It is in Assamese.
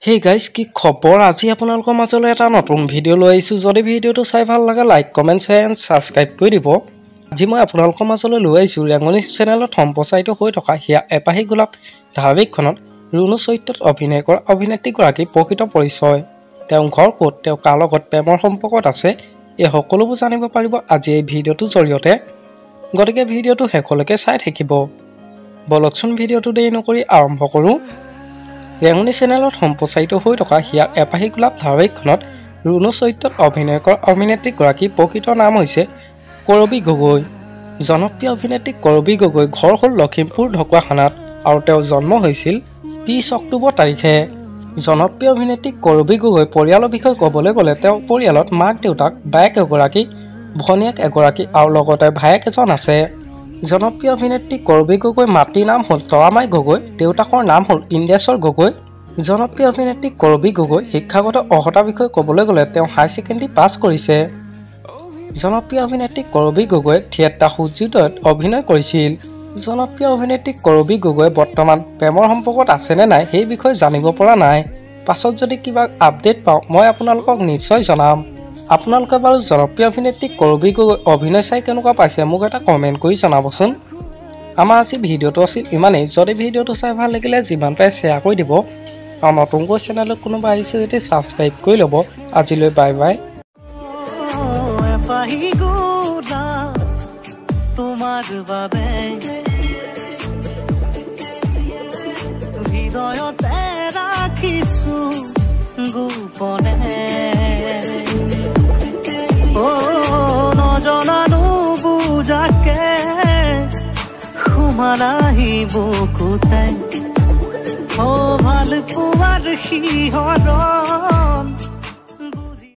Hey guys, কি খবৰ আজি আপোনালোকৰ মাজলৈ এটা নতুন ভিডিও লৈ আহিছো যদি ভিডিওটো চাই ভাল লাগে like comment share and subscribe কৰি দিব আজি মই আপোনালোকৰ মাজলৈ লৈ আহিছো ৰেঙনি চেনেলত সম্প্ৰচাৰিত হৈ থকা হিয়া এপাহি গোলাপ ধাৰাবাহিকখনত ৰুণু চৰিত্ৰত অভিনয় কৰা অভিনেত্ৰী গৰাকী প্ৰকৃত পৰিচয় তেওঁ ঘৰ ক'ত তেওঁ কাৰ লগত প্ৰেমৰ সম্পৰ্কত আছে এই সকলোবোৰ জানিব পাৰিব আজি এই ভিডিওটোৰ জৰিয়তে গতিকে ভিডিওটো শেষলৈকে চাই থাকিব বলকচোন ভিডিওটো দেৰি নকৰি আৰম্ভ কৰোঁ ৰেঙনি চেনেলত সম্প্ৰচাৰিত হৈ থকা হিয়া এপাহি গোলাপ ধাৰাবাহিকখনত ৰুণু চৰিত্ৰত অভিনয় কৰা অভিনেত্ৰী গৰাকী প্ৰকৃত নাম হৈছে কৰবী গগৈ জনপ্ৰিয় অভিনেত্ৰী কৰবী গগৈ ঘৰ হ'ল লখিমপুৰ ঢকুৱাখানাত আৰু তেওঁ জন্ম হৈছিল 30 অক্টোবৰ তাৰিখে জনপ্ৰিয় অভিনেত্ৰী কৰবী গগৈ পৰিয়ালৰ বিষয়ে ক'বলৈ গ'লে তেওঁ পৰিয়ালত মাক দেউতাক বায়েক এগৰাকী ভনীয়েক এগৰাকী আৰু লগতে ভায়েক এজন আছে জনপ্ৰিয় অভিনেত্ৰী কৰবী গগৈ মাতৃৰ নাম হ'ল তৰামাই গগৈ দেউতাকৰ নাম হ'ল ইন্দ্ৰেশ্বৰ গগৈ জনপ্ৰিয় অভিনেত্ৰী কৰবী গগৈ শিক্ষাগত অৰ্হতাৰ বিষয়ে ক'বলৈ গ'লে তেওঁ হাই ছেকেণ্ডাৰী পাছ কৰিছে জনপ্ৰিয় অভিনেত্ৰী কৰবী গগৈ থিয়েটাৰ সূৰ্যোদয়ত অভিনয় কৰিছিল জনপ্ৰিয় অভিনেত্ৰী কৰবী গগৈ বৰ্তমান প্ৰেমৰ সম্পৰ্কত আছে নে নাই সেই বিষয়ে জানিব পৰা নাই পাছত যদি কিবা আপডেট পাওঁ মই আপোনালোকক নিশ্চয় জনাম আপোনালোকে বাৰু জনপ্ৰিয় অভিনেত্ৰী কৰবী গগৈ অভিনয় চাই কেনেকুৱা পাইছে মোক এটা কমেন্ট কৰি জনাবচোন আমাৰ আজি ভিডিওটো আছিল ইমানেই যদি ভিডিওটো চাই ভাল লাগিলে যিমান পাৰে শ্বেয়াৰ কৰি দিব আৰু নতুনকৈ চেনেলত কোনোবা আহিছে যদি সাবস্ক্ৰাইব কৰি ল'ব আজিলৈ বাই বাই তোমাৰ বাবে হৃদয়তে ৰাখিছো গোপনে নজনানো বুজাকে সুমানাহি বুকুতে ভাল পোৱাৰ শিহৰ